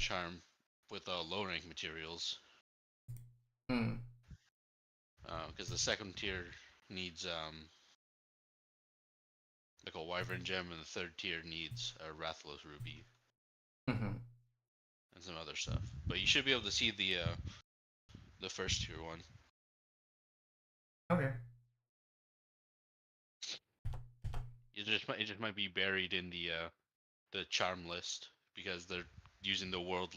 charm with low rank materials. Hmm. Because the second tier needs like a wyvern gem, and the third tier needs a Rathalos ruby Mm-hmm. and some other stuff. But you should be able to see the first tier one. Okay. It just might be buried in the charm list because they're using the world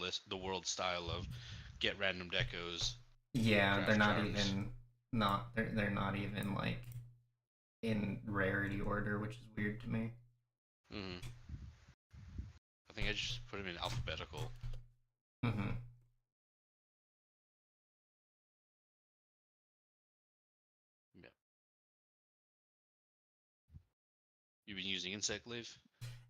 style of get random decos, Yeah, they're craft not charms. even they're not even like in rarity order, which is weird to me. Hmm. I think I just put them in alphabetical. Mm-hmm. Yeah. You've been using Insect Glaive?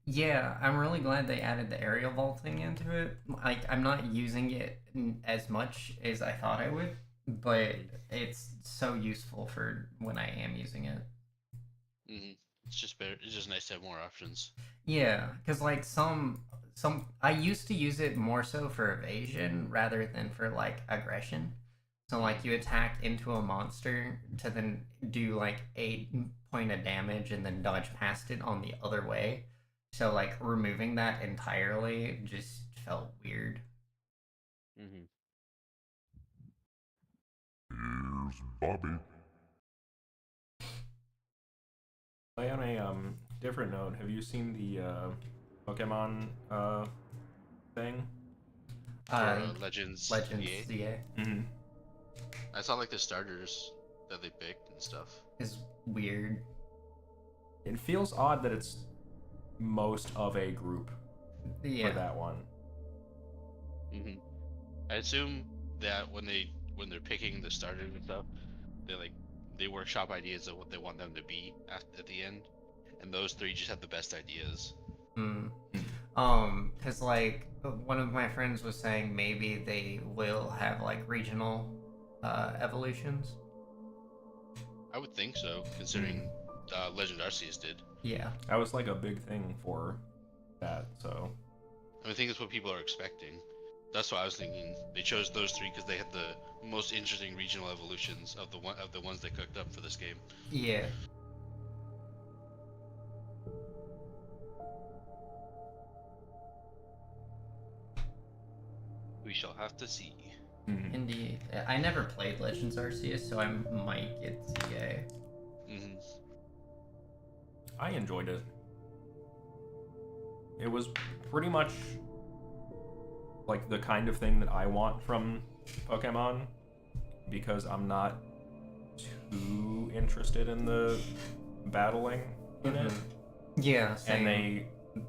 Yeah, I'm really glad they added the aerial vaulting into it. Like, I'm not using it as much as I thought I would, but Hmm. it's so useful for when I am using it. Hmm. It's just better. It's just nice to have more options. Yeah, because like some I used to use it more so for evasion rather than for like aggression. So like Hmm. you attack into a monster to then do like 8 point of damage and then dodge past it on the other way. So like removing that entirely just felt weird. Hmm. Here's Bobby. Play on a different note. Have you seen the Pokemon thing? For Uh, Legends Legends EA, ZA Mm-hmm. I saw like the starters that they picked and stuff. is weird. It feels odd that it's most of a group for Yeah. that one. Hmm. I assume that when they're picking the starters and stuff, they like they workshop ideas of what they want them to be at the end, and those three just have the best ideas. Hmm. Mm. Cause like one of my friends was saying maybe they will have like regional evolutions. I would think so, Mm. considering Legend Arceus did. Yeah. That was like a big thing for that. So I think that's what people are expecting. That's why I was thinking they chose those three because they had the most interesting regional evolutions of the ones they cooked up for this game. Yeah. We shall have to see. mm. Indeed. I never played Legends Arceus, so I might get ZA. Hmm. I enjoyed it. It was pretty much like the kind of thing that I want from Pokemon because I'm not too interested in the battling in it, Yeah, and same. they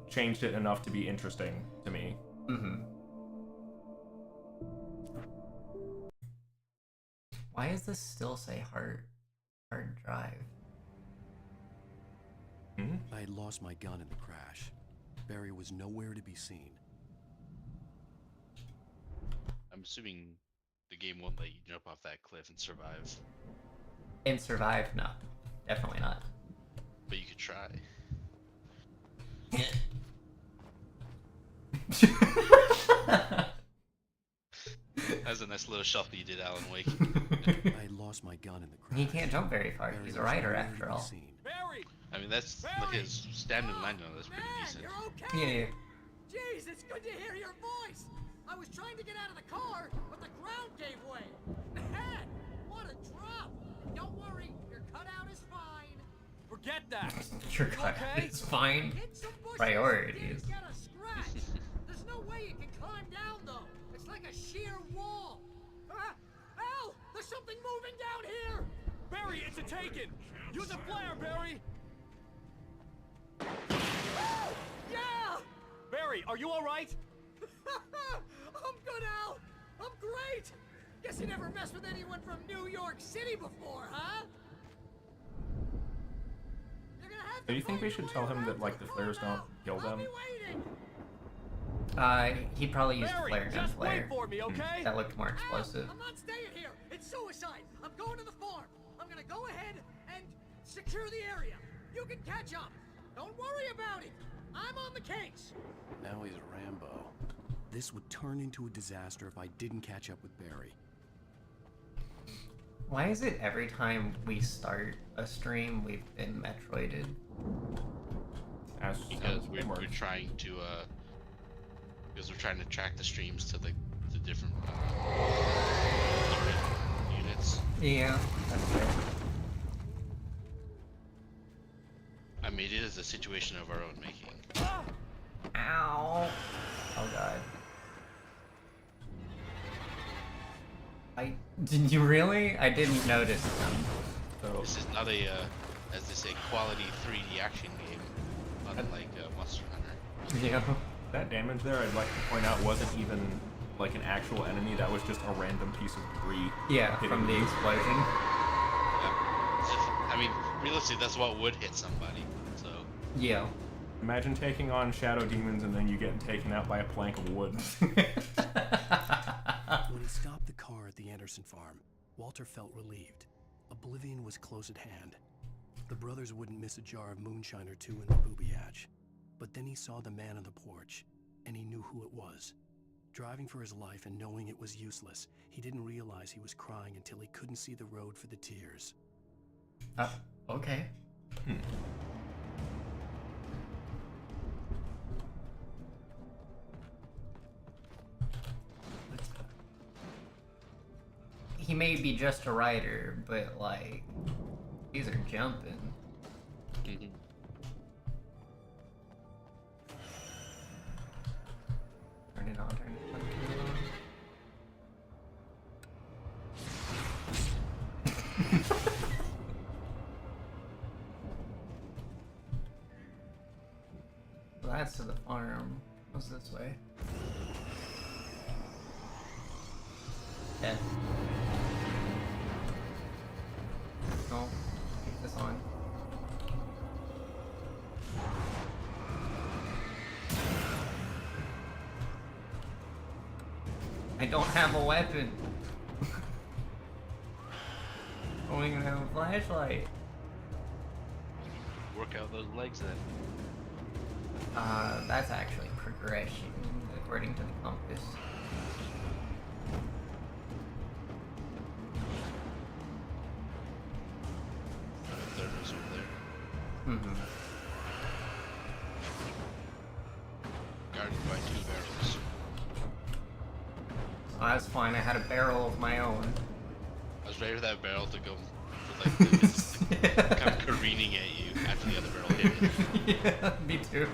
changed it enough to be interesting to me. Mm-hmm. Why does this still say hard drive? Hmm? I had lost my gun in the crash. Barry was nowhere to be seen. I'm assuming the game won't let you jump off that cliff and survive, And survive? No, definitely not. but you could try. That's a nice little shuffle you did, Alan Wake. I had lost my gun in the crash. He can't jump very far. Barry He's was a rider nowhere after to be all. seen. Barry! I mean, that's like Barry! his standard landing on that's pretty Man, decent. you're okay! Yeah, yeah. Jeez, it's good to hear your voice! I was trying to get out of the car, but the ground gave way! Man, what a drop! Don't worry, your cutout is fine. Forget that! Your cut Okay. is fine. Hit some bushes Priorities. and get a scratch! There's no way you can climb down, though! It's like a sheer wall! Ah! Al! There's something moving down here! Barry, it's a taken! Use a flare, Barry! Yeah! Barry, are you alright? I'm good, Al! I'm great! Guess you never messed with anyone from New York City before, huh? You're gonna have Do to you think fight we your should way tell him around that to like the the flares don't clubhouse. kill I'll them? be waiting! He'd probably use the Barry, flare gun just flare. wait for me, okay? That looked more Al, explosive. I'm not staying here. It's suicide. I'm going to the farm. I'm gonna go ahead and secure the area. You can catch up. Don't worry about it. I'm on the case. Now he's Rambo. This would turn into a disaster if I didn't catch up with Barry. Why is it every time we start a stream, we've been Metroided? Because we're works. trying to track the streams to the different units. Yeah, that's fair. I mean, it is a situation of our own making. Ow! Oh god. Did you really? I didn't notice them. So This is not a, as they say, quality 3D action game, unlike Monster Hunter. Yeah. that damage there, I'd like to point out, wasn't even like an actual enemy. That was just a random piece of debris. Yeah, hitting from the you. explosion. I mean, realistically, that's what would hit somebody. So Yeah. Imagine taking on shadow demons and then you getting taken out by a plank of wood. When he stopped the car at the Anderson farm, Walter felt relieved. Oblivion was close at hand. The brothers wouldn't miss a jar of moonshine or two in the booby hatch. But then he saw the man on the porch, and he knew who it was. Driving for his life and knowing it was useless, he didn't realize he was crying until he couldn't see the road for the tears. Okay. He may be just a rider, but like, these are jumping. Turn it on, turn it on, turn it on. That's to the farm. What's this way? Yeah. No. Keep this on. I don't have a weapon. I don't even have a flashlight. work out those legs then. That's actually progression, according to the compass. Thermos over there. Mm-hmm. Guarded by 2 barrels. Oh, that's fine. I had a barrel of my own. I was ready for that barrel to go, to come careening at you after the other barrel hit it. Yeah, me too.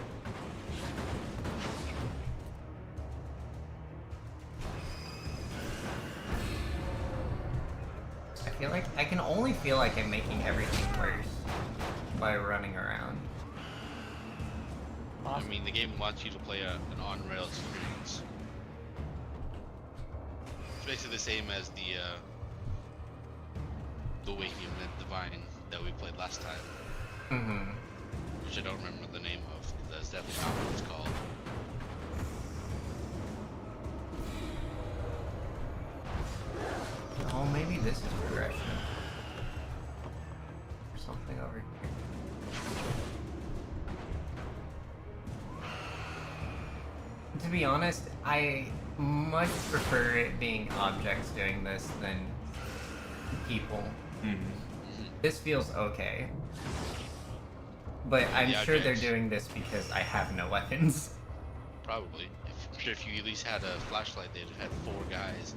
I can only feel like I'm making everything worse by running around. I mean, the game wants you to play an on-rails experience. It's basically the same as the Awakening of the Divine that we played last time, Mm-hmm. which I don't remember the name of. That's definitely not what it's called. Oh, maybe this is progression. There's something over here. To be honest, I much prefer it being objects doing this than people. This feels okay. But I'm The sure they're objects. doing this because I have no weapons. Probably. If you at least had a flashlight, they'd have had 4 guys,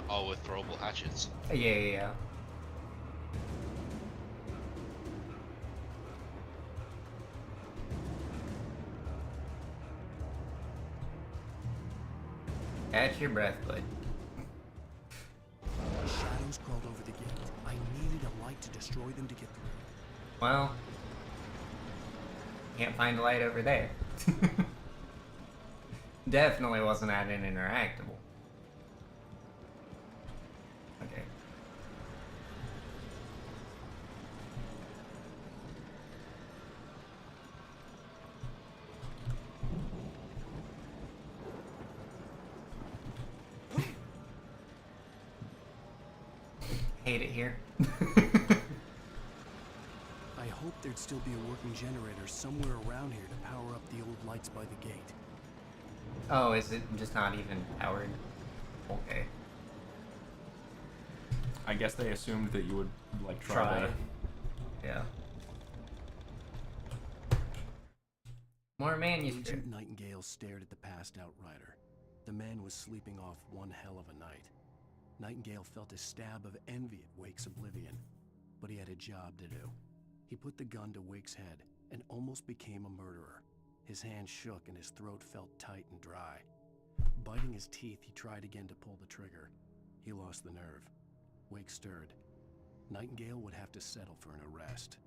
all with throwable hatchets. Yeah. Catch your breath, bud. Shadows crawled over the gate. I needed a light to destroy them to get through. Well, can't find a light over there. Definitely wasn't at an interactable. Okay. Hate it here. I hoped there'd still be a working generator somewhere around here to power up the old lights by the gate. Oh, is it just not even powered? Okay. I guess they assumed that you would like try Try. to. Yeah. More manuscript. Agent Nightingale stared at the passed out rider. The man was sleeping off one hell of a night. Nightingale felt a stab of envy at Wake's oblivion, but he had a job to do. He put the gun to Wake's head and almost became a murderer. His hand shook and his throat felt tight and dry. Biting his teeth, he tried again to pull the trigger. He lost the nerve. Wake stirred. Nightingale would have to settle for an arrest.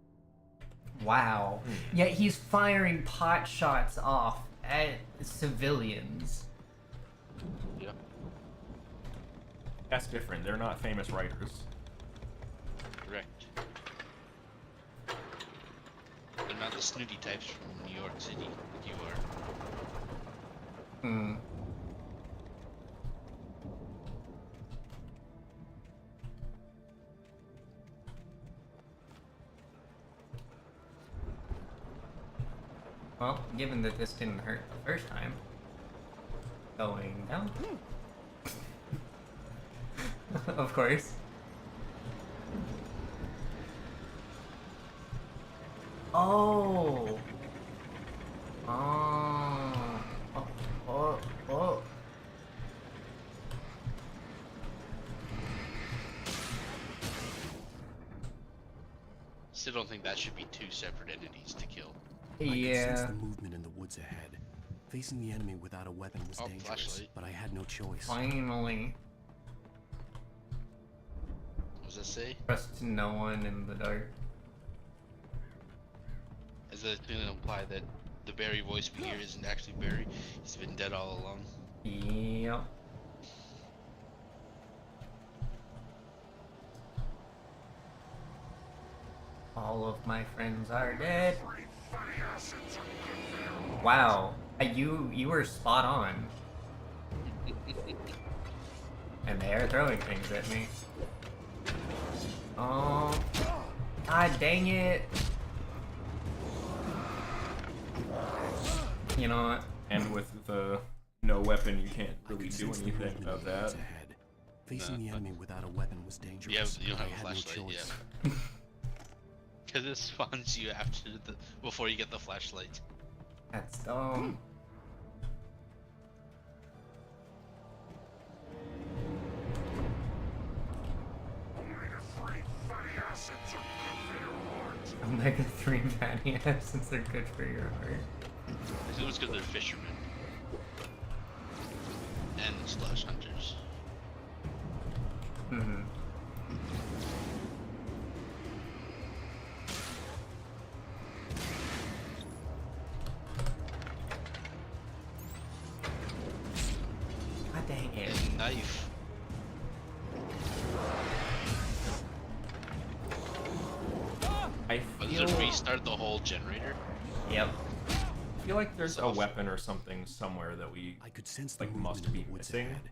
Wow. Yet he's firing pot shots off at civilians. Yeah. That's different. They're not famous writers. Correct. They're not the snooty types from New York City like you are. Hmm. Well, given that this didn't hurt the first time, going down. Of course. Oh. Oh. Oh. Oh. Oh. Still don't think that should be two separate entities to kill. I could sense Yeah. the movement in the woods ahead. Facing the enemy without a weapon was Oh, dangerous, flashlight. but I had no choice. Finally. What does that say? Trust no one in the dark. Is that going to imply that the Barry voice we hear isn't actually Barry? He's been dead all along. Yep. All of my friends are dead. Wow. You were spot on. And they are throwing things at me. Oh. God dang it. You know what? And with the no weapon, you can't I really could do sense the anything movement in about the woods that. ahead. Facing the No. enemy without a weapon was dangerous. You don't but have I a had no flashlight, choice. yeah. Because it spawns you after before you get the flashlight. That's dumb. Omega-3 fatty acids are good for your heart. It was because they're fishermen. And slash hunters. Mm-hmm. God dang it. And knife. I But feel, does it restart the whole generator? Yep. I feel like there's a So- weapon or something somewhere that we. I could sense the Like, movement must in be the woods missing. ahead.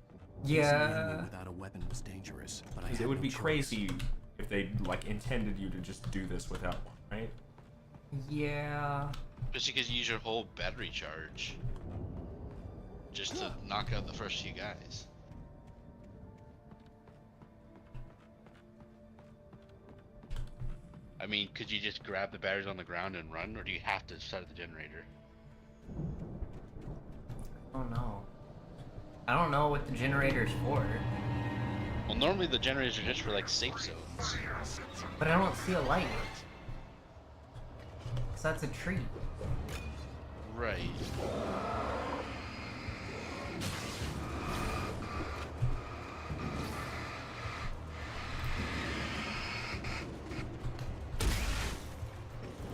Facing the Yeah. enemy without a weapon was dangerous, but I Because had it would no be choice. crazy if they like intended you to just do this without one, right? Yeah. Just because you use your whole battery charge. Just to knock out the first few guys. I mean, could you just grab the batteries on the ground and run, or do you have to start the generator? Oh no. I don't know what the generator's for, Well, normally the generators are just for like safe zones. but I don't see a light. So that's a tree. Right.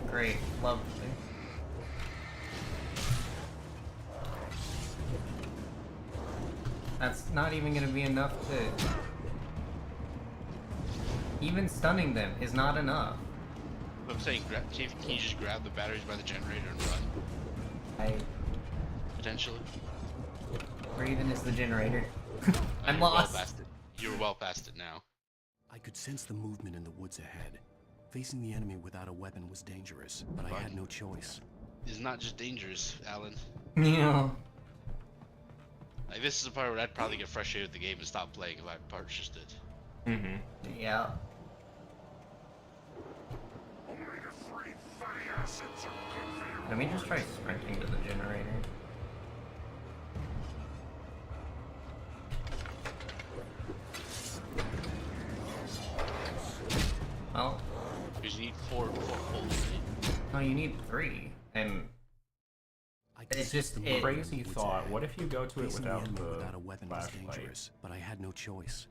Great. Lovely. That's not even gonna be enough to... Even stunning them is not enough. I'm saying, can you just grab the batteries by the generator and run? I... Potentially. Where even is the generator? I'm You're lost. Well past it. You're well past it now. I could sense the movement in the woods ahead. Facing the enemy without a weapon was dangerous, but I had no choice. It's not just dangerous, Alan. Yeah. Like this is the part where I'd probably get frustrated with the game and stop playing if I purchased it. Mm-hmm. Yeah. Let me just try sprinting to the generator. Well, Because you need four pulls. no, you need 3, and I could it's sense just the it. movement in Crazy the woods thought. ahead. What if you go to it Facing the without enemy the without a weapon was flashlight? dangerous, but I had no choice.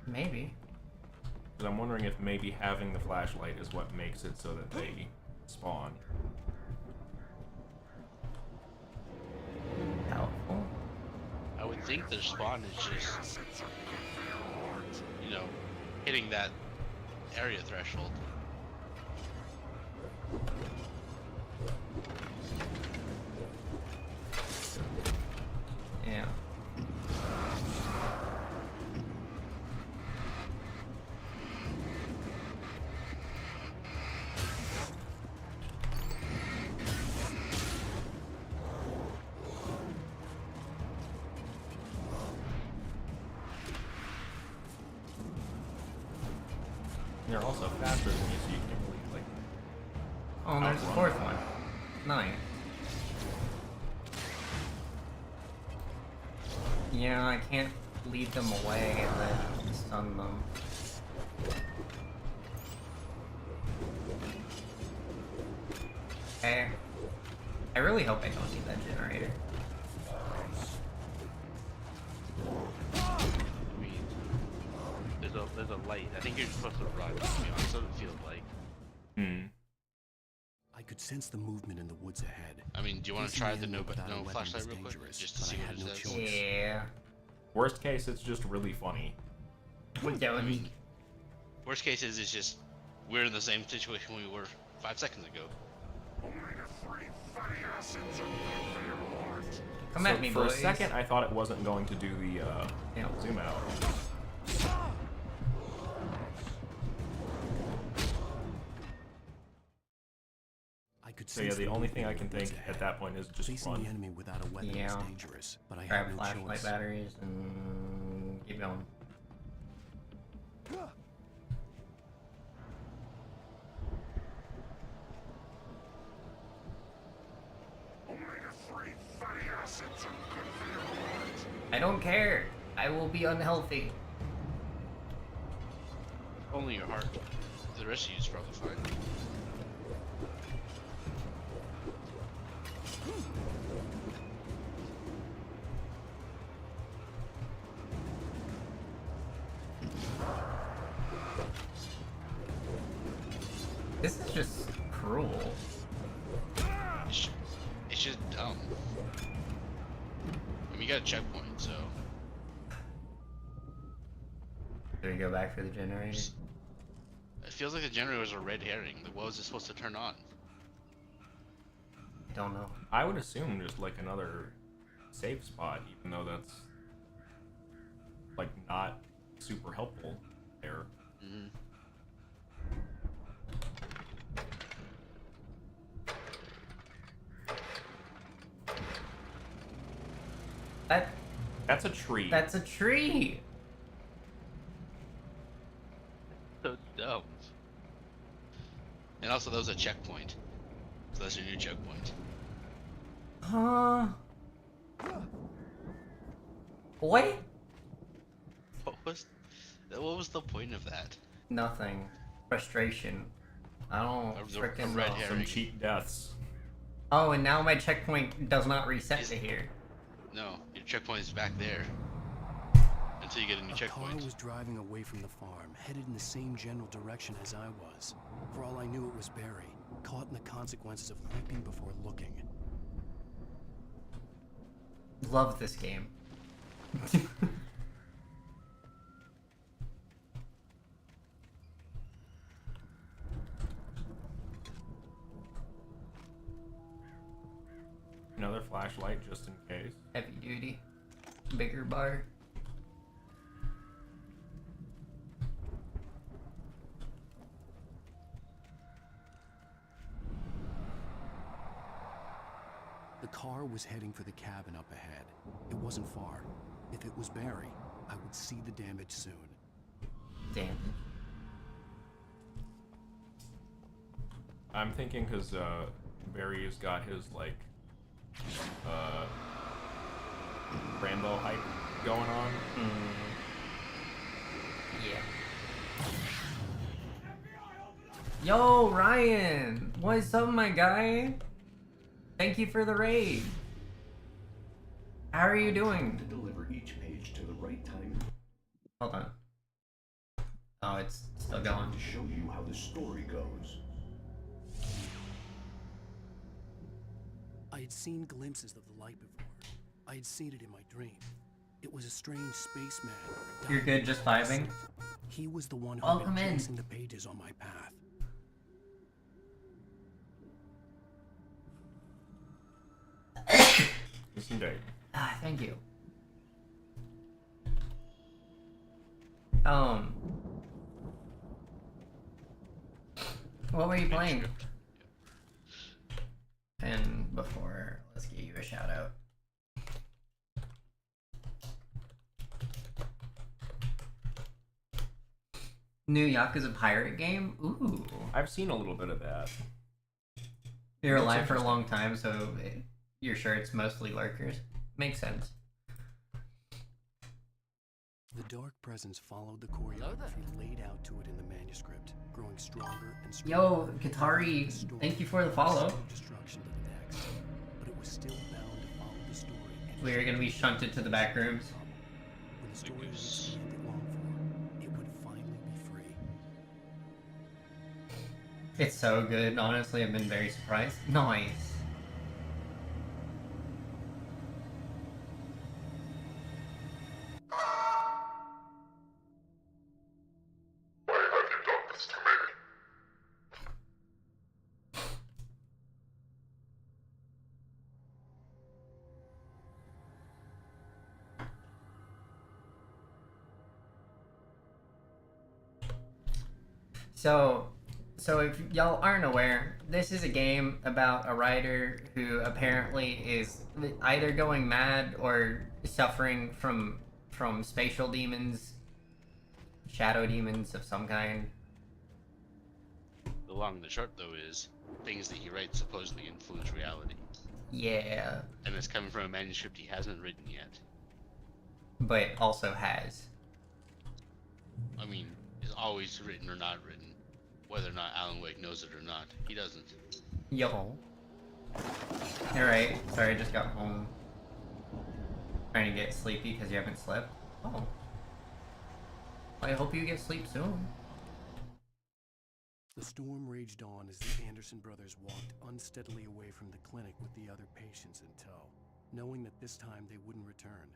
Maybe. Because I'm wondering if maybe having the flashlight is what makes it so that they spawn. Doubtful. I would think their spawn is just, you know, hitting that area threshold. Yeah. And they're also faster than you, so you can't really like. Oh, and there's a Outrun. 4th one. 9. Yeah, I can't lead them away and then stun them. Okay. I really hope I don't need that generator. I mean, there's a light. I think you're supposed to run. To be honest, so it feels like. Hmm. I could sense the movement in the woods ahead. I mean, do you want to Facing try the the enemy without a no weapon flashlight was real quick, dangerous, just to but see I what had it no says? choice. Yeah. Worst case, it's just really funny. Yeah, I mean, worst case is it's just we're in the same situation we were 5 seconds ago. come So at me, for boys. a second, I thought it wasn't going to do the Yeah. zoom out. I could So yeah, sense the only movement thing I in can the woods think ahead. at that point is just Facing run. the enemy without a weapon was Yeah. dangerous, but I Grab had no flashlight choice. batteries and keep going. I don't care. I will be unhealthy. Only your heart. The rest of you is probably fine. This is just cruel. It's just dumb. I mean, you got a checkpoint, so Do we go back for the generator? it feels like the generator was a red herring. Like, what was it supposed to turn on? Don't know. I would assume just like another save spot, even though that's like not super helpful there. Mm-hmm. That's a tree. That's a tree. So dumb. And also, that was a checkpoint. So that's your new checkpoint. Huh? What? What was the point of that? Nothing. Frustration. I don't A freaking red know. herring. Some cheap deaths. Oh, and now my checkpoint does not reset Is- to here. No, your checkpoint is back there. Until you get a new A car checkpoint. was driving away from the farm, headed in the same general direction as I was. For all I knew, it was Barry, caught in the consequences of leaping before looking. Love this game. Another flashlight just in case. Heavy duty. Bigger bar. The The car was heading for the cabin up ahead. It wasn't far. If it was Barry, I would see the damage soon. Damn. I'm thinking because Barry's got his like Rambo hype going on. Yeah. Yo, Ryan! What's up, my guy? Thank you for the raid. How are you doing? To deliver each page to the right time Hold on. Oh, it's still going. to show you how the story goes. I had seen glimpses of the light before. I had seen it in my dream. It was a strange spaceman. You're good, just vibing? He was the one who Welcome had been in. chasing the pages on my path. Yes, indeed. Ah, thank you. What were you playing? And before, let's give you a shout out. New Yakuza pirate game? Ooh. I've seen a little bit of that. You're Looks alive for a interesting. long time, so you're sure it's mostly lurkers. Makes sense. The dark presence followed the choreography laid out to it in the manuscript, growing stronger and stronger. Yo, Katari, thank you for the follow. Destruction to the next, but it was still bound to follow the story. and We're gonna be shunted to the back rooms. When the story reached the end it longed for, it would finally be free. It's so good, honestly, I've been very surprised. Nice. Why have you done this to me? So if y'all aren't aware, this is a game about a writer who apparently is either going mad or suffering from spatial demons, shadow demons of some kind. The long and the short, though, is things that he writes supposedly influence reality. Yeah, And it's coming from a manuscript he hasn't written yet. but also has. I mean, it's always written or not written. Whether or not Alan Wake knows it or not, he doesn't. Yo. You're right. Sorry, I just got home. Trying to get sleepy because you haven't slept. Oh. I hope you get sleep soon. The storm raged on as the Anderson brothers walked unsteadily away from the clinic with the other patients in tow, knowing that this time they wouldn't return.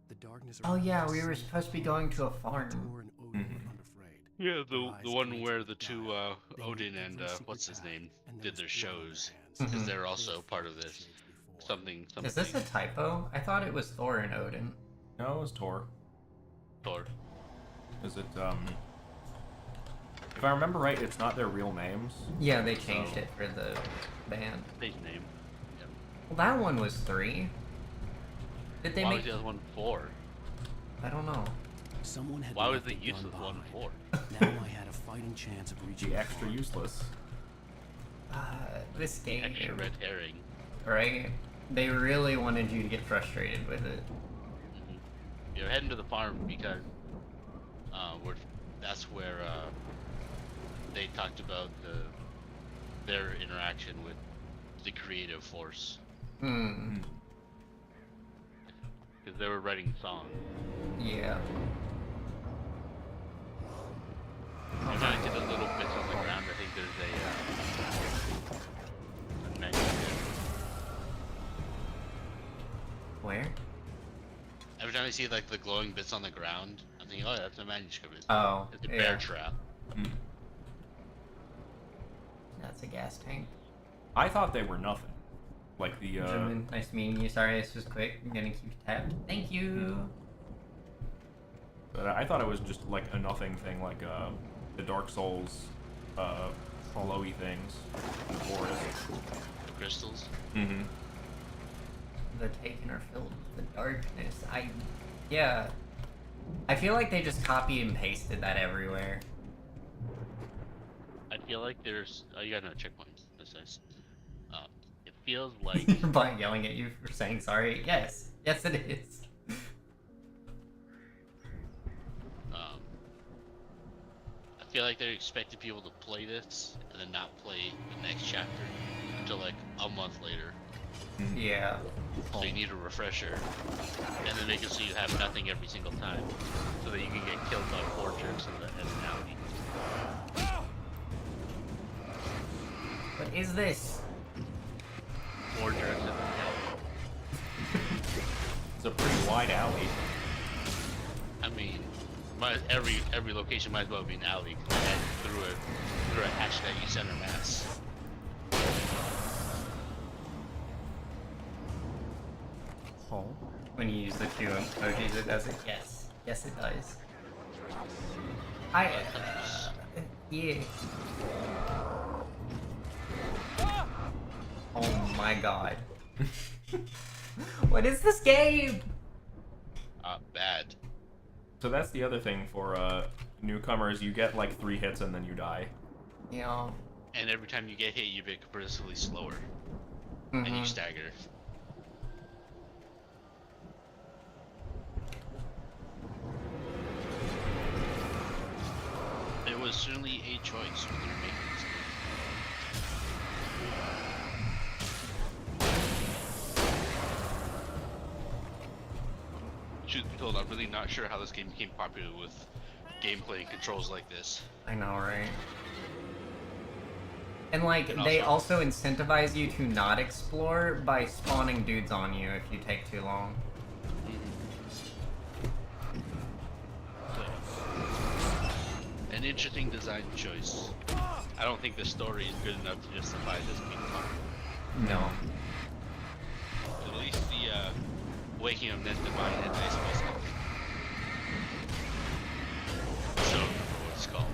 The darkness Oh around yeah, them we were seemed supposed to be going to a farm. Tor and Odin were unafraid. Yeah, Their the eyes one gazed where with the two doubt. They knew Odin and every secret what's his path, name and there did was their blood on shows their hands. Mhm. they're They also had part felt of this. shades before. Something. Is this a typo? I thought it was Thor and Odin. No, it was Tor. Thor? Is it if I remember right, it's not their real names. Yeah, they changed So- it for the band. Stage name. Yeah. Well, that one was 3. Did they Why make? was the other one 4? I don't know. Someone had Why was left the gun useless one behind. 4? Now I had a fighting chance of reaching The the extra farm. useless. This game, Extra red herring. right? They really wanted you to get frustrated with it. You're heading to the farm because that's where they talked about their interaction with the creative force Hmm. because they were writing songs. Yeah. Every time I see the little bits on the ground, I think there's a manuscript. Where? Every time I see like the glowing bits on the ground, I'm thinking, oh, that's a manuscript. Oh, It's a yeah. bear trap. That's a gas tank. I thought they were nothing. Like the Gentlemen, nice meeting you. Sorry this was quick. I'm gonna keep you tapped. Thank you. but I thought it was just like a nothing thing, like the Dark Souls hollowy things in the forest. The crystals. Mm-hmm. the Taken are filled with the darkness. Yeah. I feel like they just copy and pasted that everywhere. I feel like there's. Oh, you got no checkpoints. That's nice. It feels like. By yelling at you for saying sorry. Yes. Yes, it is. I feel like they're expecting people to play this and then not play the next chapter until like a month later. Yeah. So you need a refresher, and then make it so you have nothing every single time, so that you can get killed by 4 jerks in an alley. What is this? 4 jerks in an alley. It's a pretty wide alley. I mean, every location might as well be an alley through a hashtag center mass. Oh. When you use the 2 emojis, it does it? Yes. Yes, it does. Yeah. Oh my god. What is this game? Bad. So that's the other thing for newcomers. You get like 3 hits and then you die. Yeah. And every time you get hit, you get progressively slower, and you stagger. It was certainly a choice when they were making this game. Truth be told, I'm really not sure how this game became popular with gameplay and controls like this. I know, right? And like, And they also- also incentivize you to not explore by spawning dudes on you if you take too long. An interesting design choice. I don't think the story is good enough to justify this being popular. No. At least the waking of Ned Divine had nice music. So I don't remember what it's called.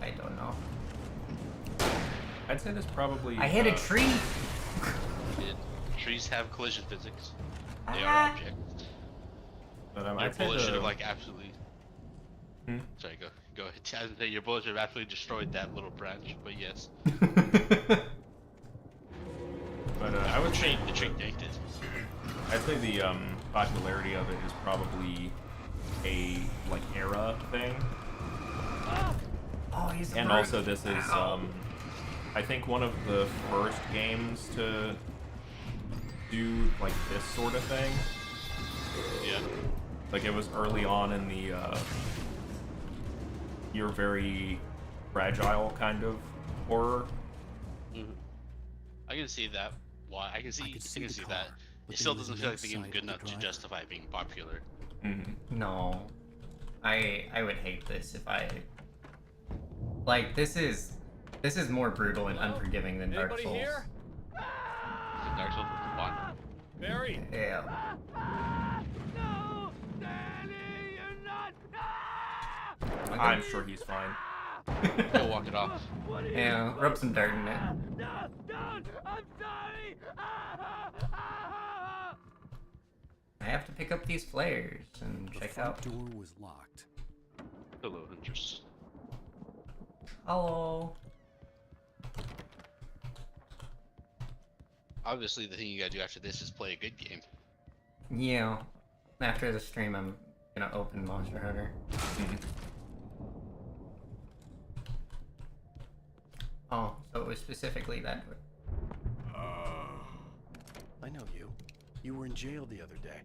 I don't know. I'd say this probably. I hit a tree! Trees have collision physics. They Ah. are objects. But Your I'd say bullet should the, have like absolutely. Hmm? Sorry, go ahead. I was gonna say your bullet should have absolutely destroyed that little branch, but yes, But I would say the tree tanked it. I'd say the popularity of it is probably a like era thing, Oh, he's a and brute. also this is I think one of the first games to do like this sort of thing. Yeah. Like it was early on in the you're very fragile kind of horror. I can see that. Why? I can see could see the that. car, but It still there was doesn't no feel like the game's sight good of the enough to driver. justify being popular. No. I would hate this if I... Like, this is more brutal and unforgiving than Dark Anybody Souls. here? Dark Souls is fun. Barry! Yeah. No! Danny, you're not! I'm sure he's fine. Go walk it off. Yeah, rub some dirt in it. No! Don't! I'm sorry! I have to pick up these flares and The check front out. door was locked. Hello, Huntress. Hello. Obviously, the thing you gotta do after this is play a good game. Yeah. After the stream, I'm gonna open Monster Hunter. Oh, so it was specifically that. I know you. You were in jail the other day.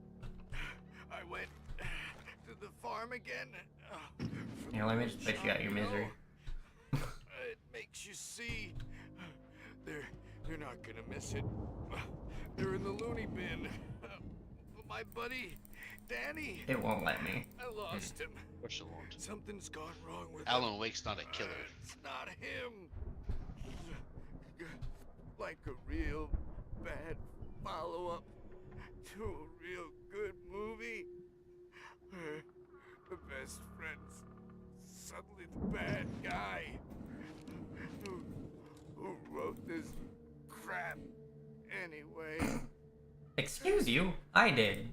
I went to the farm again. Here, let me just put you out your misery. It makes you see. They're not gonna miss it. They're in the loony bin. But my buddy, Danny, It won't let me. I lost him. Push the Lord. Something's gone wrong with him. Alan Wake's not a killer. It's not him. Like a real bad follow-up to a real good movie. Where the best friend's suddenly the bad guy. Who wrote this anyway. Excuse you? I did.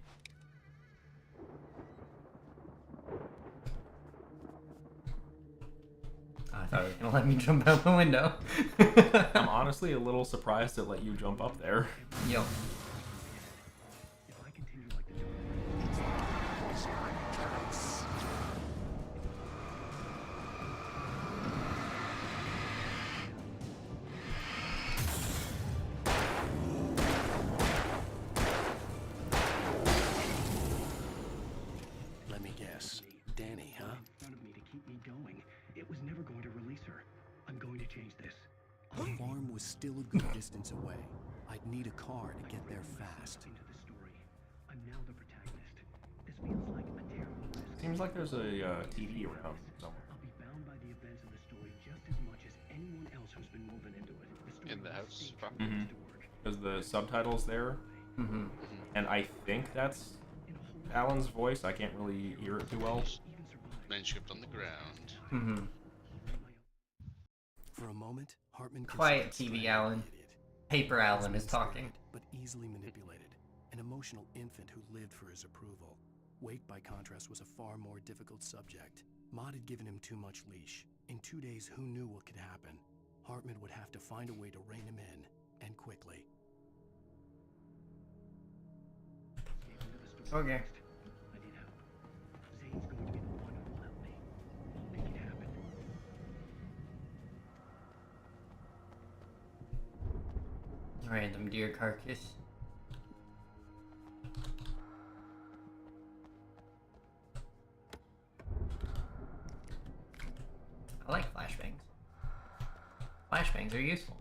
I thought it was gonna let me jump out the window. I'm honestly a little surprised it let you jump up there. Yo. If I continue like the Let me guess. Danny, huh? In front of me to keep me going. It was never going to release her. I'm going to change this. The farm was still a good distance away. I'd need a car to get there fast. Into the story. I'm now the protagonist. This feels like a terrible risk. Seems like there's a TV around somewhere. I'll be bound by the events of the story just as much as anyone else who's been woven into it. The story In the will house, stay fine. true Mhm. to work. There's the subtitles there, Mm-hmm. and I think that's Alan's voice. I can't really hear it too well. Manuscript on the ground. Mm-hmm. For a moment, Hartman Quiet considered TV, strangling Alan. the idiot. Paper He was Alan is talking. mean-spirited, but easily manipulated. An emotional infant who lived for his approval. Wake, by contrast, was a far more difficult subject. Mott had given him too much leash. In 2 days, who knew what could happen? Hartman would have to find a way to rein him in, and quickly. Okay. I need help. Zane's going to be the one who will help me. I'll make it happen. Random deer carcass. I like flashbangs. Flashbangs are useful.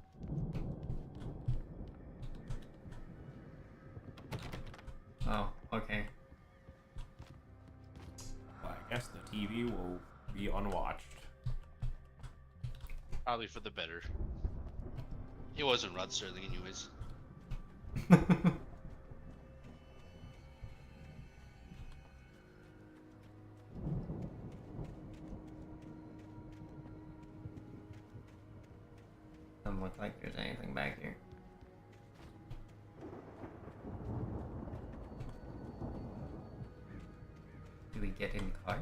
Oh, okay. Well, I guess the TV will be unwatched. Probably for the better. It wasn't Rod Serling anyways. Doesn't look like there's anything back here. Do we get in the car?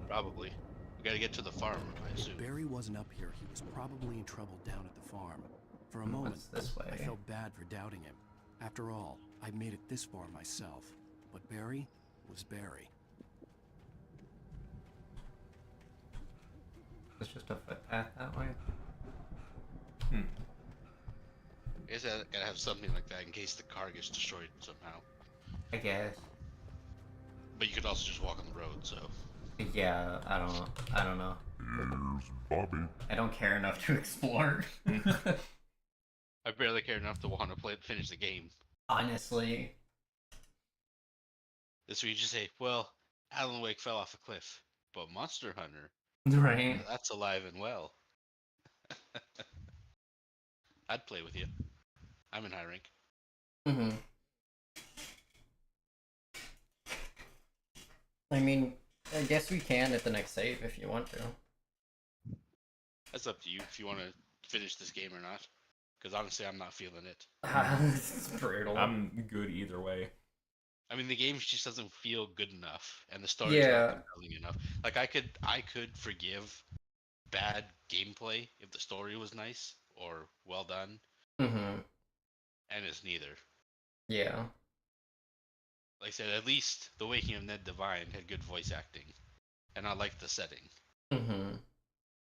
Probably. We gotta get to the farm, I If assume. Barry wasn't up here, he was probably in trouble down at the farm. For a moment, What's this way? I felt bad for doubting him. After all, I'd made it this far myself. But Barry was Barry. It's just a footpath that way. Hmm. I guess I gotta have something like that in case the car gets destroyed somehow. I guess. But you could also just walk on the road, so. Yeah, I don't know. I don't know. Here's Bobby. I don't care enough to explore. I barely care enough to want to finish the game. Honestly. This where you just say, well, Alan Wake fell off a cliff, but Monster Hunter, Right. that's alive and well. I'd play with you. I'm in high rank. Mm-hmm. I mean, I guess we can at the next save if you want to. That's up to you if you want to finish this game or not. Because honestly, I'm not feeling it. It's brutal. I'm good either way. I mean, the game just doesn't feel good enough, and the story's Yeah. not compelling enough. Like, I could forgive bad gameplay if the story was nice or well done, Mm-hmm. and it's neither. Yeah. Like I said, at least The Waking of Ned Devine had good voice acting, and I liked the setting. Mm-hmm.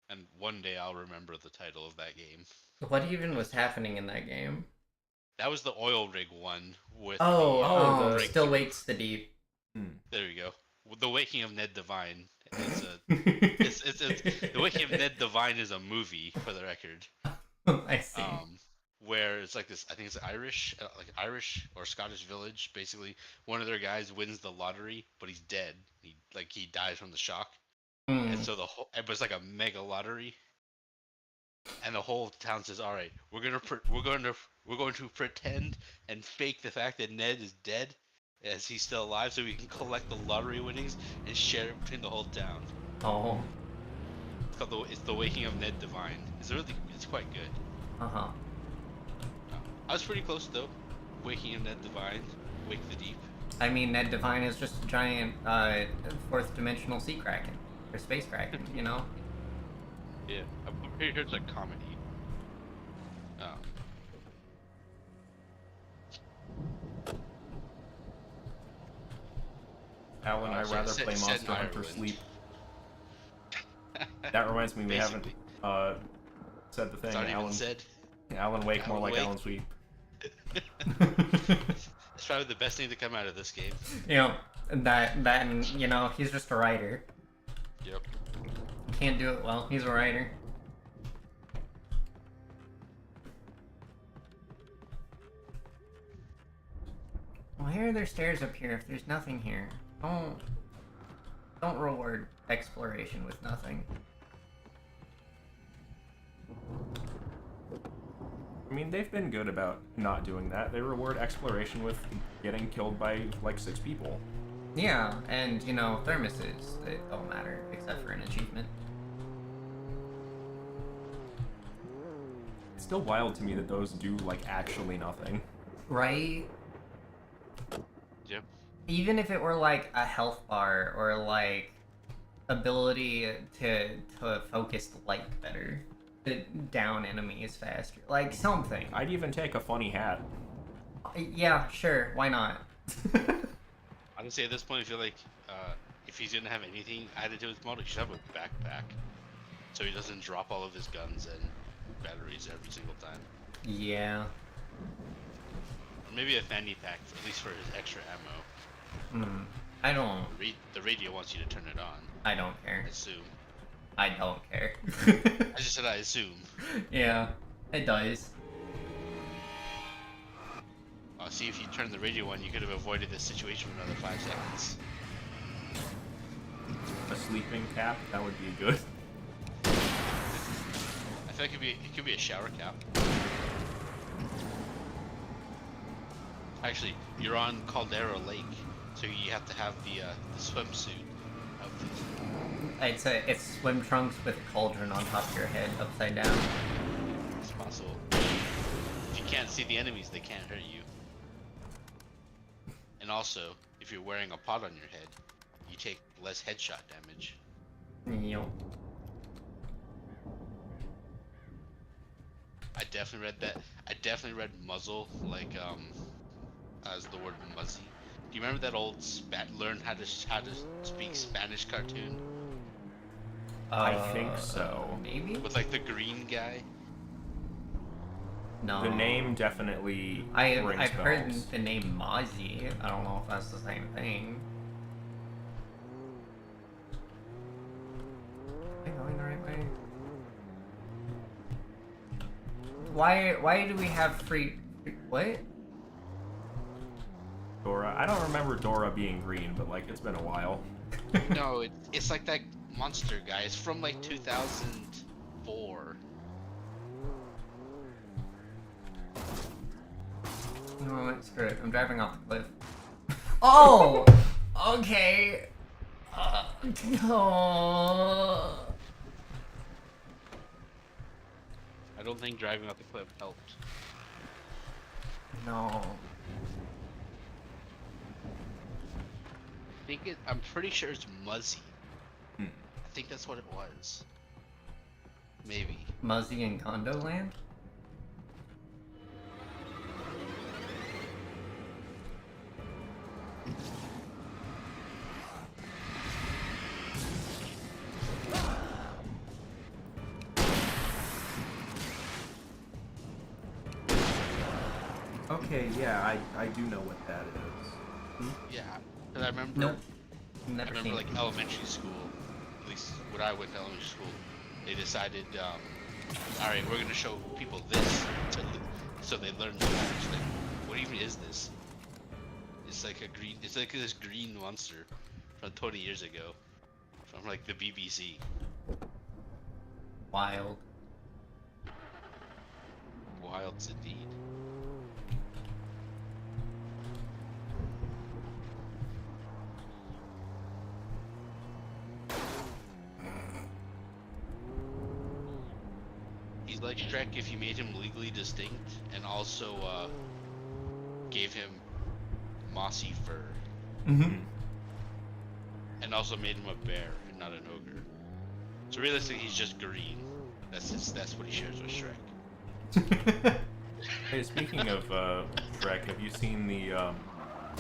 And one day I'll remember the title of that game. What even was happening in that game? That was the oil rig one with the rig- Still Waits the Deep. There you go. The Waking of Ned Devine. It's The Waking of Ned Devine is a movie, for the record. I see. Where it's like this. I think it's Irish or Scottish village. Basically, one of their guys wins the lottery, but he's dead. He dies from the shock, and so but it's like a mega lottery. And the whole town says, "All right, we're going to pretend and fake the fact that Ned is dead, as he's still alive, so we can collect the lottery winnings and share it between the whole town." Oh. It's the Waking of Ned Devine. It's quite good. Uh-huh. I was pretty close though. Waking up Ned Devine, Wake the Deep. I mean, Ned Devine is just a giant fourth dimensional sea kraken or space kraken, you know. Yeah, I'm pretty sure it's a comedy. Alan, I'd rather play set in Monster Hunter Ireland. Sleep. That reminds me, we haven't Basically. said the thing. It's not even Alan, said. Alan Wake, more Alan like Wake. Alan Sweep. It's probably the best thing to come out of this game. You know, that and you know, he's just a writer. Yep. Can't do it well. He's a writer. Why are there stairs up here if there's nothing here? Don't reward exploration with nothing. I mean, they've been good about not doing that. They reward exploration with getting killed by like 6 people. Yeah, and you know, thermoses, they don't matter except for an achievement. It's still wild to me that those do like actually nothing. Right? Yep. Even if it were like a health bar or like ability to focus the light better, to down enemies faster, like something. I'd even take a funny hat. Yeah, sure, why not? Honestly, at this point, I feel like if he's gonna have anything added to his model, he should have a backpack, so he doesn't drop all of his guns and batteries every single time. Yeah. Or maybe a fanny pack, at least for his extra ammo. I don't. The radio wants you to turn it on. I don't I care. assume. I don't care. I just said I assume. Yeah, it does. See, if you turned the radio on, you could have avoided this situation for another 5 seconds. A sleeping cap, that would be good. I feel like it could be a shower cap. Actually, you're on Caldera Lake, so you have to have the swimsuit outfit. It's swim trunks with a cauldron on top of your head, upside down. It's possible. If you can't see the enemies, they can't hurt you. And also, if you're wearing a pot on your head, you take less headshot damage. Yup. I definitely read that. I definitely read muzzle like as the word muzzy. Do you remember that old learn how to speak Spanish cartoon I think so. Maybe? with like the green guy? No. The name definitely I've rings heard bells. the name Mozzie. I don't know if that's the same thing. Am I going the right way? Why do we have free... What? Dora. I don't remember Dora being green, but like it's been a while. No, it's like that monster guy. It's from like 2004. No, screw it. I'm driving off the cliff. Oh! Okay. No. I don't think driving off the cliff helped. No. I'm pretty sure it's Muzzy. Hmm. I think that's what it was. Maybe. Muzzy in Gondoland? Okay, yeah, I do know what that is. Yeah. Cause I remember. Nope. I Never remember seen like it. elementary school. At least when I went to elementary school, they decided, all right, we're gonna show people this, so they learn Spanish. Like, what even is this? It's like a green. It's like this green monster from 20 years ago, from like the BBC. Wild. Wilds indeed. He's like Shrek if you made him legally distinct and also gave him mossy fur. Mm-hmm. And also made him a bear and not an ogre. So realistically, he's just green. That's what he shares with Shrek. Hey, speaking of Shrek, have you seen the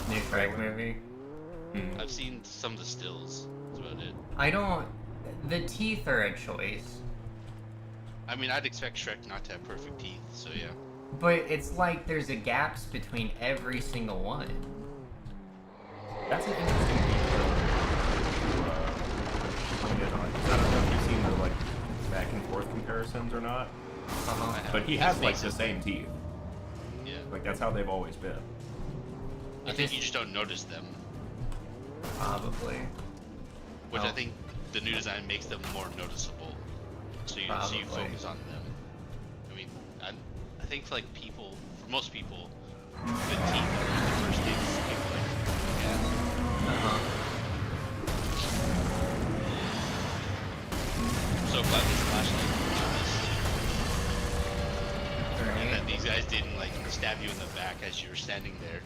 New Shrek movie. I've seen some of the stills. That's about it. I don't. The teeth are a choice, I mean, I'd expect Shrek not to have perfect teeth, so yeah. but it's like there's a gaps between every single one. That's an interesting detail to point in on. 'Cause I don't know if you've seen the like back and forth comparisons or not, Uh-huh. I have. but he His has like face the is- same teeth. Yeah. Like that's how they've always been. I think you just don't notice them, Probably. which Oh. I think the new design makes them more noticeable. So you Probably. focus on them. I mean, I think for like people, for most people, the teeth are the first things people like to look at. Uh-huh. I'm so glad this flashlight did this, and that Right. these guys didn't like stab you in the back as you were standing there.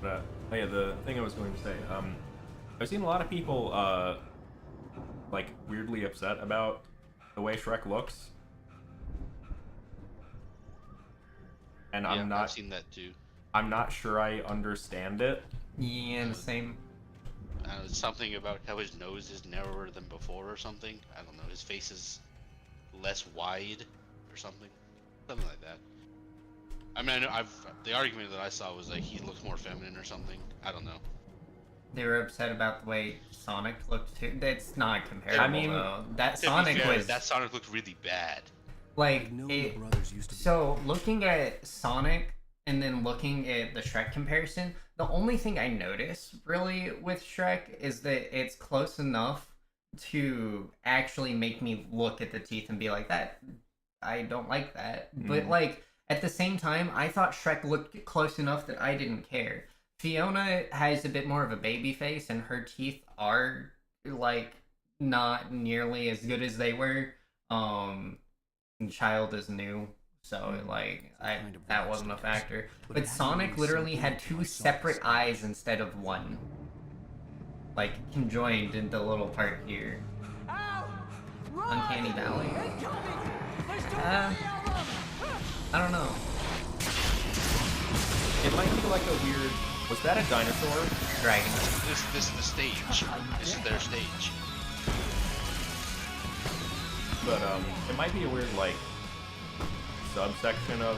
But oh yeah, the thing I was going to say, I've seen a lot of people like weirdly upset about the way Shrek looks, and Yeah, I'm I've not seen that too. I'm not sure I understand it. Yeah, the same. It's something about how his nose is narrower than before or something. I don't know. His face is less wide or something. Something like that. I mean, I know the argument that I saw was like he looks more feminine or something. I don't know. They were upset about the way Sonic looked too. That's not comparable. I mean, though. That To be Sonic fair, was that Sonic looked really bad. like I've known the it. brothers used to be. So looking at Sonic and then looking at the Shrek comparison, the only thing I notice really with Shrek is that it's close enough to actually make me look at the teeth and be like, that I don't like that. But like at the same time, I thought Shrek looked close enough that I didn't care. Fiona has a bit more of a baby face and her teeth are like not nearly as good as they were. And Child is new, so like kind of that weird wasn't a stairs. factor. But But it had to Sonic be literally something had that two I saw separate this eyes instead of one, like conjoined into the little part here. Ow! Run! Uncanny Valley. Incoming! There's too Uh, many of them! I don't know. It might be like a weird. Was that a dinosaur? Dragon. This is the stage. This is their stage. But it might be a weird like subsection of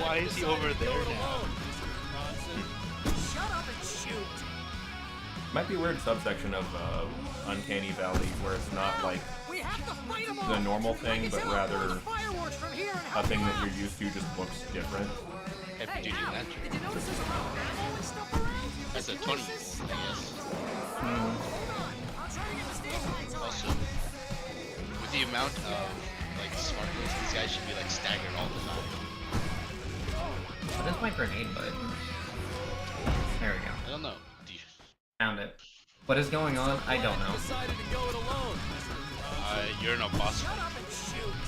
Why is he over there now? Shut up and shoot! might be a weird subsection of Uncanny Valley where it's not like We have to fight them all! the normal I thing, can but set off more of rather the fireworks from here and a help thing them that out. you're used to just looks different. Heavy Hey, duty Al, lantern. did you notice there's a lot of ammo and stuff around? That's a This 20 place is- volt, I guess. Hold on, I'll try to get the stage lights on. Also, with the amount of like smartphones, these guys should be like staggered all the time. What is my grenade button? There we go. I don't know. Do you, Found it. What is going on? I don't know. Decided to go it alone. you're in a boss Shut fight up and shoot!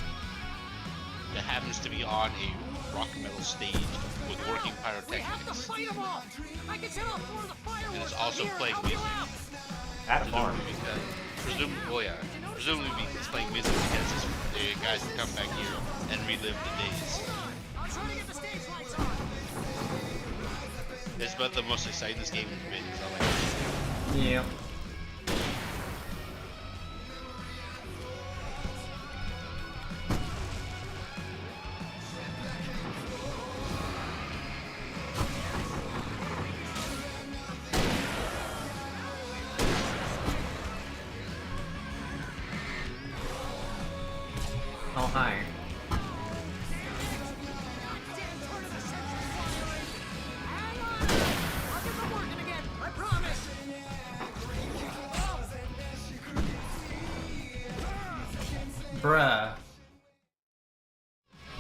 that happens to be on a rock metal stage with working We have to pyrotechnics. fight them all! I can set off more of the fireworks And it's from also here and playing help you music. out. At a farm. Presumably it's playing music because the guys can come back here and relive the days. I'll try to get the stage lights on. It's about the most exciting this game has been. So like, Yeah. Oh, hi. Damn turn of the century firing. Hang on! I'll get them working again. I promise. Bruh.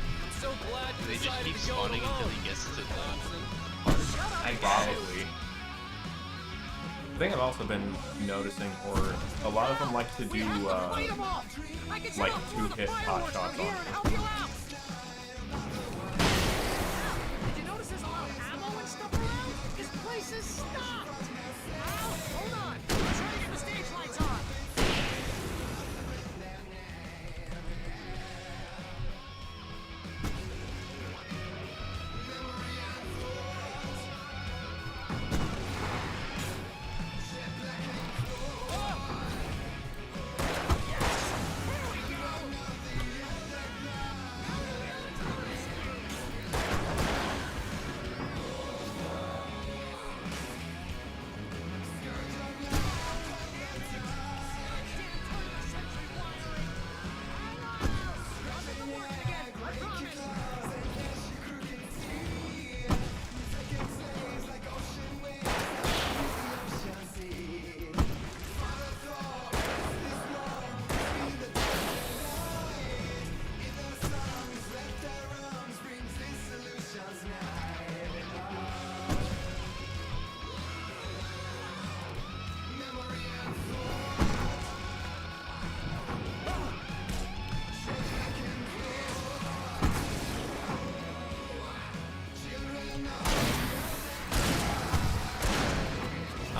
I'm so glad they just keep spawning until he gets to the I guess. The thing I've also been noticing, or a lot of them like to do, like 2-hit pot shots on it. Did you notice there's a lot of ammo and stuff around? This place is stocked! Al, hold on! I'm trying to get the stage lights on!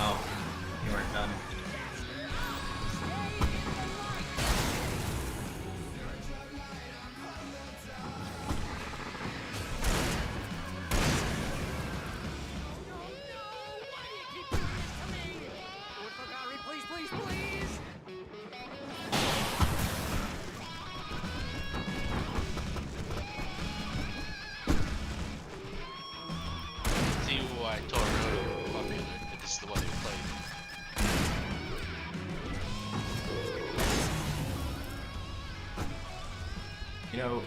Oh, you weren't done. Please, please, please! See why Toro is popular. This is the one they played. You know,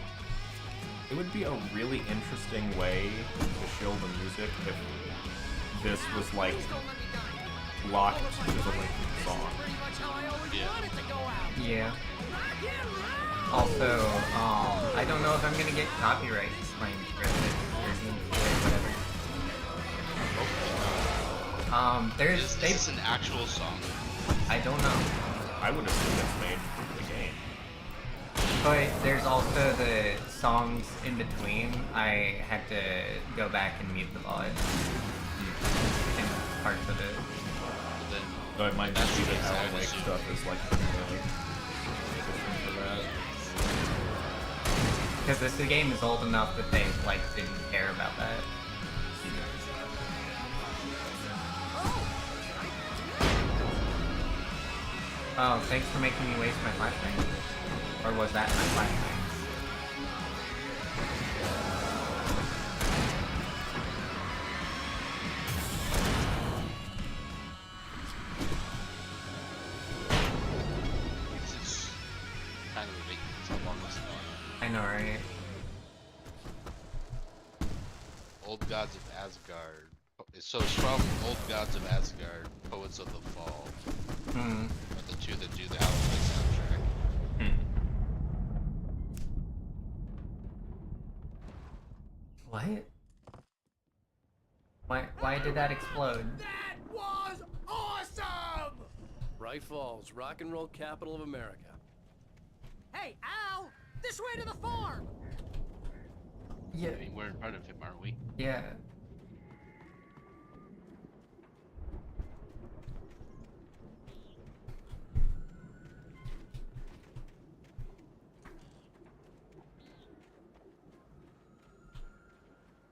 it would be a really interesting way to show the music if this was like locked to the Linkin song. Yeah. Also, I don't know if I'm gonna get copyright claims for this or whatever. Is this an actual song? I don't know. I would assume it's made for the game. But there's also the songs in between. I had to go back and mute the VOD in parts of it. But then So it might just be that That's Alan Wake exactly- stuff is like the system for that. Because this game is old enough that they like didn't care about that. Oh, thanks for making me waste my flashbang. Or was that my flashbang? This is kind of ridiculous how long this is going on. I know, right? Old Gods of Asgard. So it's from Old Gods of Asgard, Poets of the Fall. Hmm. Are the two that do the Alan Wake soundtrack. What? Why did that explode? That was awesome! Bright Falls, rock and roll capital of America. Hey, Al! This way to the farm! Yeah. I mean, we're in front of him, aren't we? Yeah.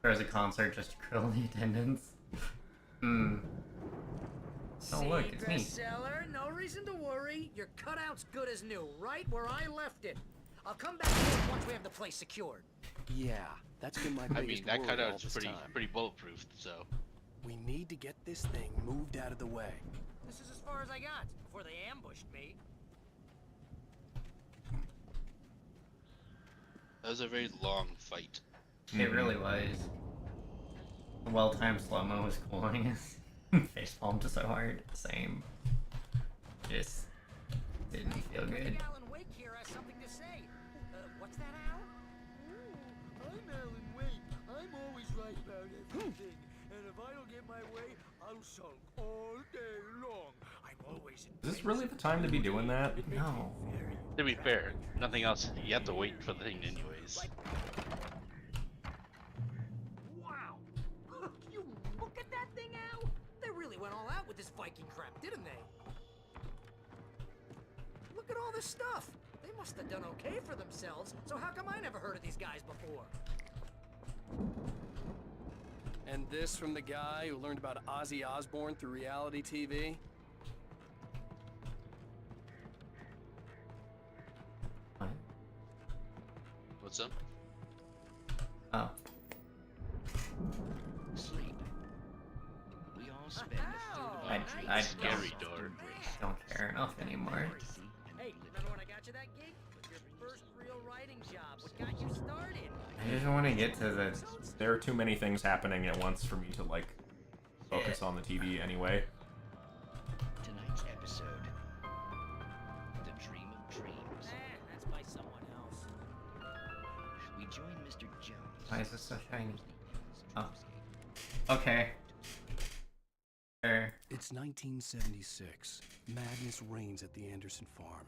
There was a concert just to grill the attendance. Hmm. Oh look, it's me. Bestseller, no reason to worry. Your cutout's good as new, right where I left it. I'll come back to it once we have the place secured. Yeah, that's been my I biggest mean, that worry all cutout's this pretty time. pretty bulletproof, so. We need to get this thing moved out of the way. This is as far as I got before they ambushed me. That was a very long fight. It really was. The well-timed slow-mo was cooling. Face palmed so hard. Same. Just didn't feel good. Alan Wake here has something to say. What's that, Al? I'm Alan Wake. I'm always right about everything. And if I don't get my way, I'll sulk all day long. Is this really the time to be doing that? No. To be fair, nothing else. You have to wait for the thing anyways. Wow! You look at that thing, Al! They really went all out with this Viking crap, didn't they? Look at all this stuff. They must have done okay for themselves, so how come I never heard of these guys before? And this from the guy who learned about Ozzy Osbourne through reality TV? What? What's up? Oh. Sleep. We all spend a third of I- our I days don't- Scary door. Don't care enough anymore. Hey, remember when I got you that gig? Your first real writing job. What got you started? I just want to get to the. There are too many things happening at once for me to like focus on the TV anyway. Tonight's episode. The Dream of Dreams. That's by someone else. We join Mr. Jones. Why is this so shiny? Oh. Okay. Sure. It's 1976. Madness reigns at the Anderson farm.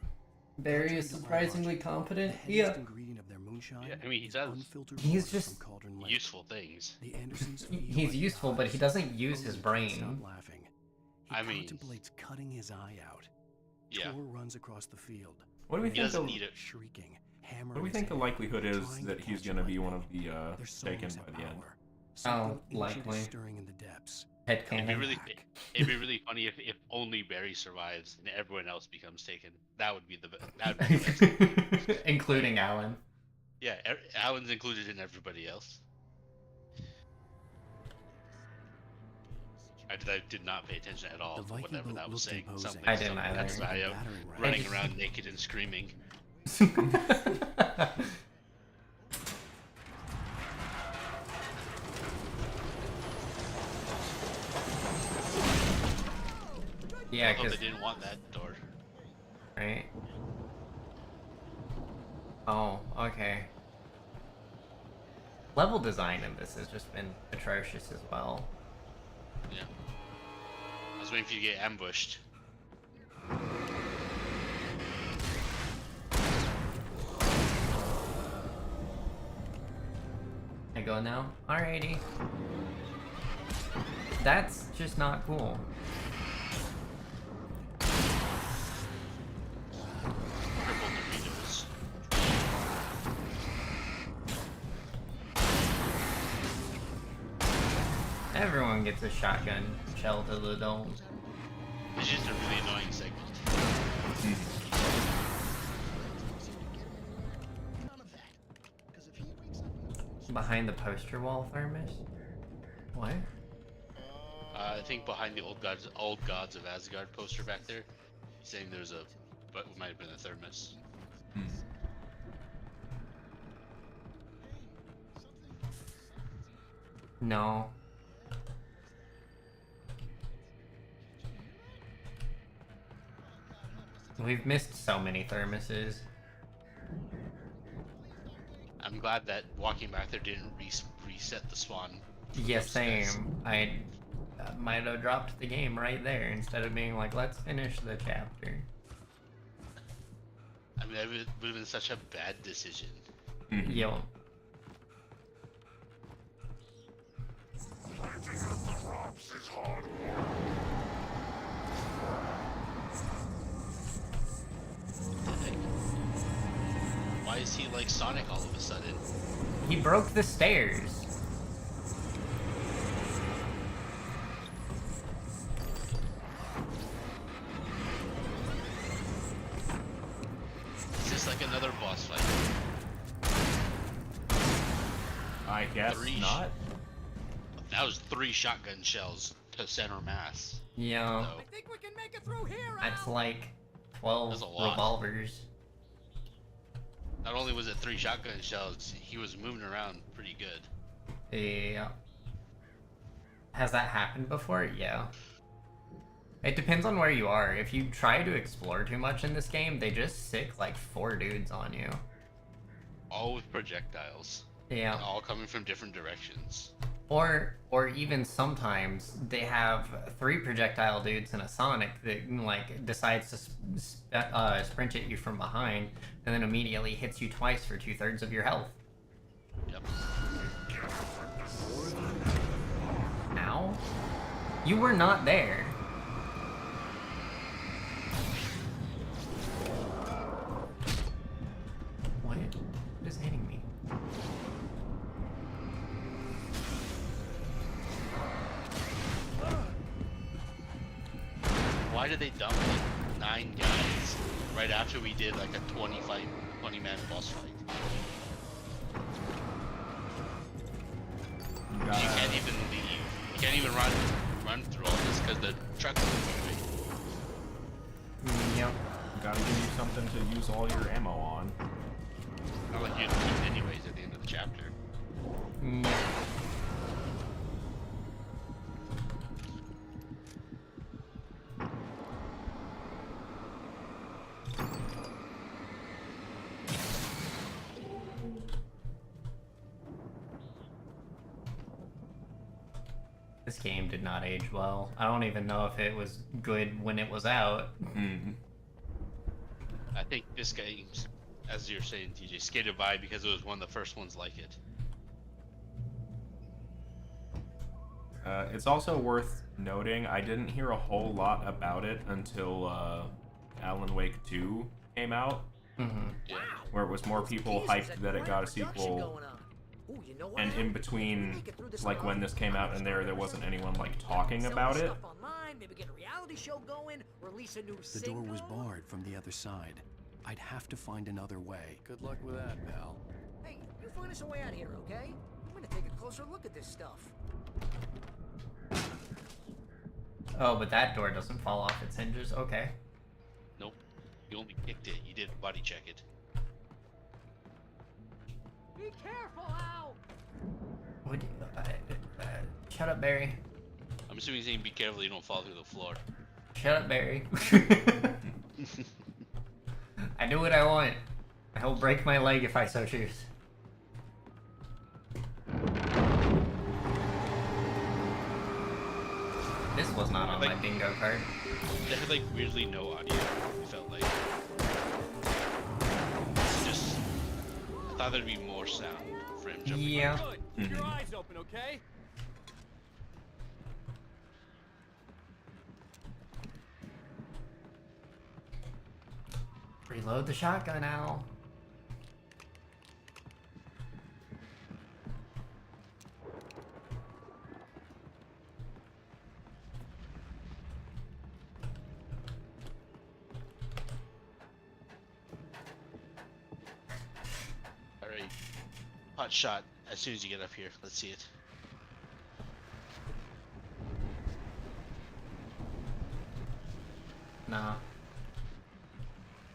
Barry is surprisingly The competent. heaviest ingredient of their moonshine Yeah, I mean, he is does unfiltered He's water just from Cauldron Lake. Useful things. The Andersons He- feel he's like useful, but he gods. doesn't use his Owen brain. can't stop laughing. He I mean- contemplates cutting his eye out. Yeah. Tor runs across the field, What do we He think? doesn't The, need it. shrieking, hammering. what do we his think the head, likelihood is trying that to he's catch gonna be one lightning. of the Their taken songs by have the end? power. Something ancient likely. is stirring in the depths. Head It'd be cannon. really, it'd be really funny if only Barry survives and everyone else becomes taken. That would be the that would be the best. Including Alan. Yeah, Alan's included in everybody else. I did not pay attention at all The to Viking whatever boat that was looked saying. imposing. Something, I didn't something either. that's Like a about battering ram. running just- around naked and screaming. Yeah, I thought because they didn't want that door. right. Oh, okay. Level design in this has just been atrocious as well. Yeah. I was waiting for you to get ambushed. I go now? Alrighty. That's just not cool. Triple Doritos. Everyone gets a shotgun shell to the dome. It's just a really annoying segment. Behind the poster wall, Thermos? What? I think behind the old gods of Asgard poster back there, he's saying there's a, but it might have been a thermos. No. We've missed so many thermoses. I'm glad that walking back there didn't reset the spawn. Yeah, upstairs. same. I might have dropped the game right there instead of being like, let's finish the chapter. I mean, that would have been such a bad decision. Yo. Why is he like Sonic all of a sudden? He broke the stairs. Is this like another boss fight? I guess Three not. That was 3 shotgun shells to center mass. Yeah. So, I think we can make it through here, That's Al. like 12 That's a lot. revolvers. not only was it 3 shotgun shells, he was moving around pretty good. Yeah. Has that happened before? Yeah. It depends on where you are. If you try to explore too much in this game, they just sick like 4 dudes on you. All with projectiles. Yeah. All coming from different directions. Or even sometimes they have 3 projectile dudes and a Sonic that like decides to sprint at you from behind and then immediately hits you twice for 2/3 of your health. Yep. Ow. You were not there. What is hitting me? Why did they dump like 9 guys right after we did like a 20-man boss fight? You can't even leave. You can't even run through all this because the truck's moving. Yep. Gotta give you something to use all your ammo on. Not like you do anyways at the end of the chapter. Yep. This game did not age well. I don't even know if it was good when it was out. I think this game, as you're saying, TJ, skated by because it was one of the first ones like it. It's also worth noting, I didn't hear a whole lot about it until Alan Wake 2 came out, Yeah. where it was more people hyped that it got a sequel, and in between, like when this came out and there wasn't anyone like talking about it. The door was barred from the other side. I'd have to find another way. Good luck with that, pal. Hey, you find us a way out of here, okay? I'm gonna take a closer look at this stuff. Oh, but that door doesn't fall off its hinges. Okay. Nope. You only kicked it. You didn't body check it. Be careful, Al! What do shut up, Barry. I'm assuming he's saying be careful you don't fall through the floor. Shut up, Barry. I do what I want. He'll break my leg if I so choose. This was not on my bingo card. They had like weirdly no audio, it felt like. Just, I thought there'd be more sound for him jumping. Yeah. Good. Keep your eyes open, okay? Reload the shotgun now. Alright. Hot shot as soon as you get up here. Let's see it. No.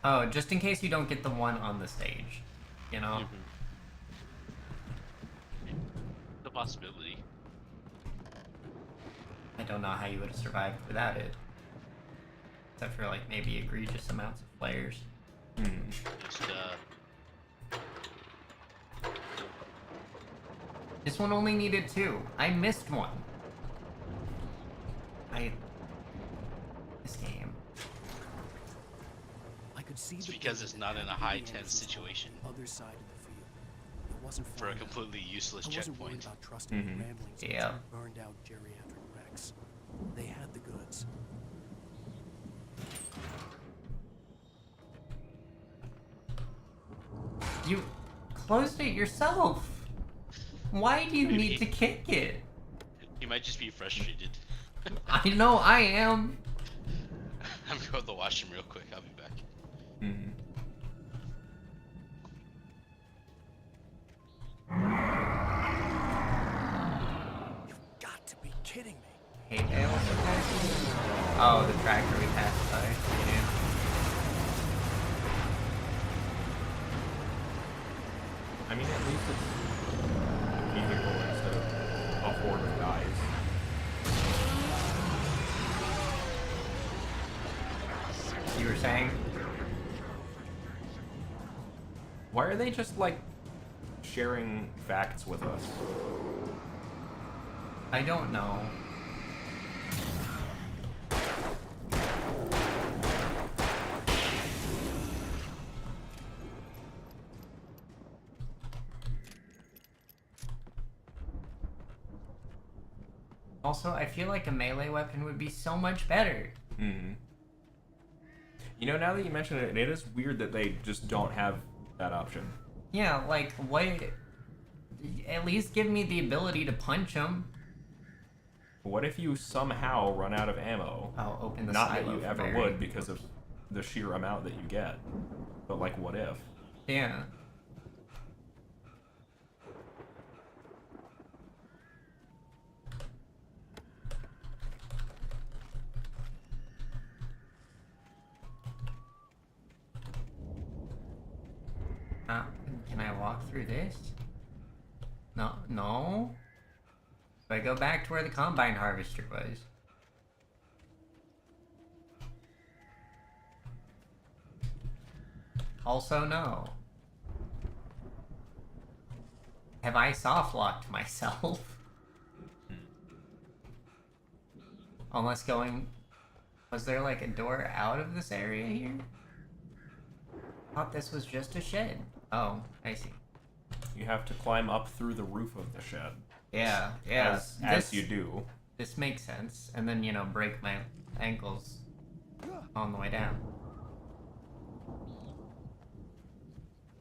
Oh, just in case you don't get the one on the stage. You know? The possibility. I don't know how you would have survived without it. Except for, like, maybe egregious amounts of flares. Just, This one only needed 2. I missed one. This game. I could see it's the because it's not in a high tense situation other side of the field. It wasn't for far a enough. completely useless I wasn't worried checkpoint. about trusting the ramblings of Yeah. two burned out geriatric wrecks. They had the goods. You closed it yourself. Why do you need to kick it? He might just be frustrated. I know I am. I'm going to the washroom real quick. I'll be back. You've got to be kidding me. Hey, Dale, what's okay? Oh, the tractor we passed by. Yeah. I mean, at least it's a vehicle instead of a horde of guys. You were saying? Why are they just like sharing facts with us? I don't know. Also, I feel like a melee weapon would be so much better. Mm-hmm. You know, now that you mention it, it is weird that they just don't have that option. Yeah, like, what? At least give me the ability to punch him. What if you somehow run out of ammo? I'll open the Not that silo you for ever Barry. would because of the sheer amount that you get. But, like, what if? Yeah. Can I walk through this? No, no. So I go back to where the combine harvester was. Also, no. Have I soft locked myself? Unless going... Was there like a door out of this area here? Thought this was just a shed. Oh, I see. You have to climb up through the roof of the shed. Yeah, yeah. As you do. This makes sense. And then, you know, break my ankles on the way down.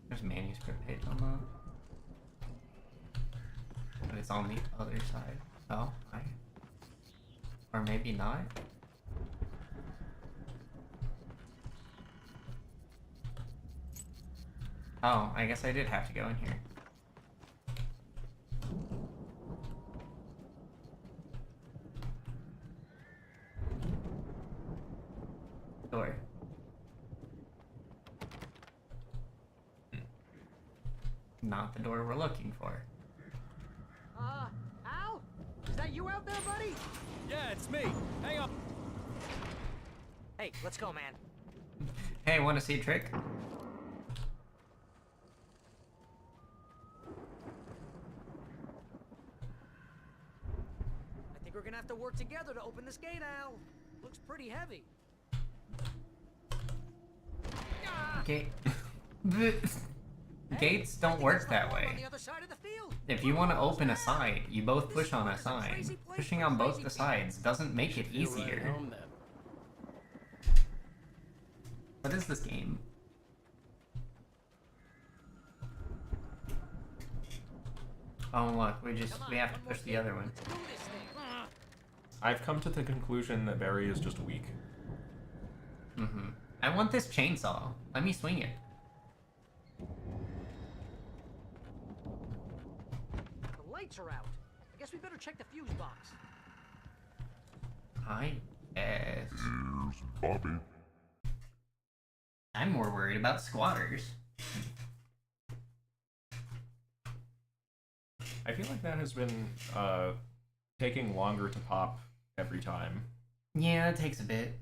There's a manuscript page on that. But it's on the other side. Oh, I... Or maybe not. Oh, I guess I did have to go in here. Door. Not the door we're looking for. Al? Is that you out there, buddy? Yeah, it's me. Hang up. Hey, let's go, man. Hey, want to see a trick? I think we're gonna have to work together to open this gate, Al. Looks pretty heavy. Okay. Gates don't work that On way. the other side of the field. If you want to open a side, you both push on a side. Pushing on both the sides doesn't make it easier. What is this game? Oh look, we have to push the other one. Let's do this thing. I've come to the conclusion that Barry is just weak. Mm-hmm. I want this chainsaw. Let me swing it. The lights are out. I guess we better check the fuse box. I guess. Here's Bobby. I'm more worried about squatters. I feel like that has been taking longer to pop every time. Yeah, it takes a bit.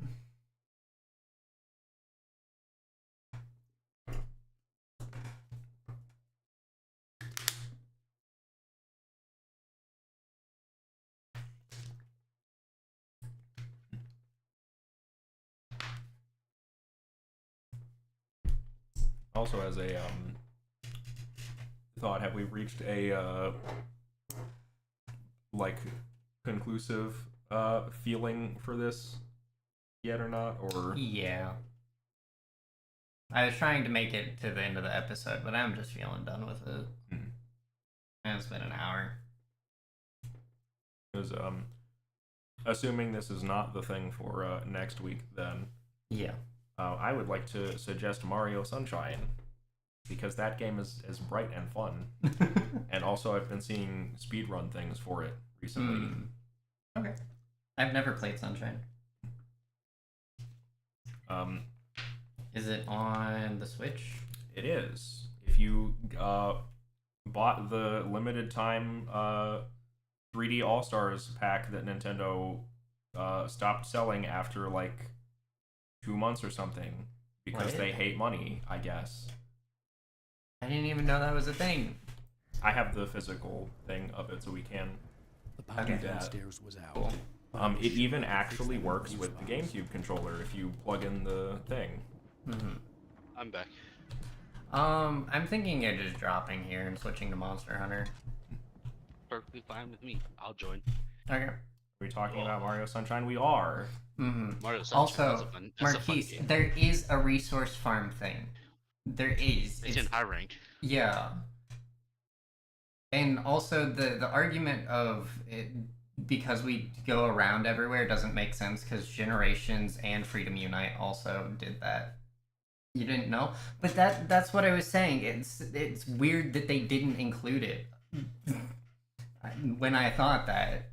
Also, as a thought, have we reached a like conclusive feeling for this yet or not? Or Yeah. I was trying to make it to the end of the episode, but I'm just feeling done with it. Mhm. And it's been an hour. because assuming this is not the thing for next week, then Yeah. I would like to suggest Mario Sunshine, because that game is bright and fun. And also I've been seeing speedrun things for it recently. Okay. I've never played Sunshine. Is it on the Switch? It is. If you bought the limited time 3D All-Stars pack that Nintendo stopped selling after like 2 months or something because What? they hate money, I guess. I didn't even know that was a thing. I have the physical thing of it, so we can The power Okay. downstairs was out. Cool. It even actually works with the GameCube controller if you plug in the thing. I'm back. I'm thinking of just dropping here and switching to Monster Hunter. Perfectly fine with me. I'll join. Okay. Are we talking about Mario Sunshine? We are. Mario Sunshine, Also, that's a fun Marquise, game. there is a resource farm thing. There is. It's in high rank. Yeah. And also the argument of it because we go around everywhere doesn't make sense because Generations and Freedom Unite also did that. You didn't know? But that's what I was saying. It's weird that they didn't include it. When I thought that.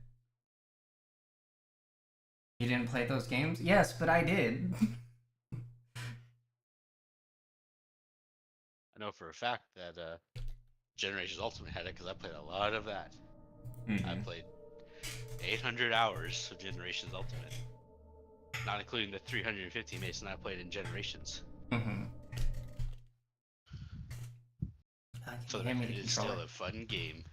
You didn't play those games? Yes, but I did. I know for a fact that Generations Ultimate had it because I played a lot of that. I played 800 hours of Generations Ultimate, not including the 350 Mason I played in Generations. So Hand me the it's still controller. a fun game.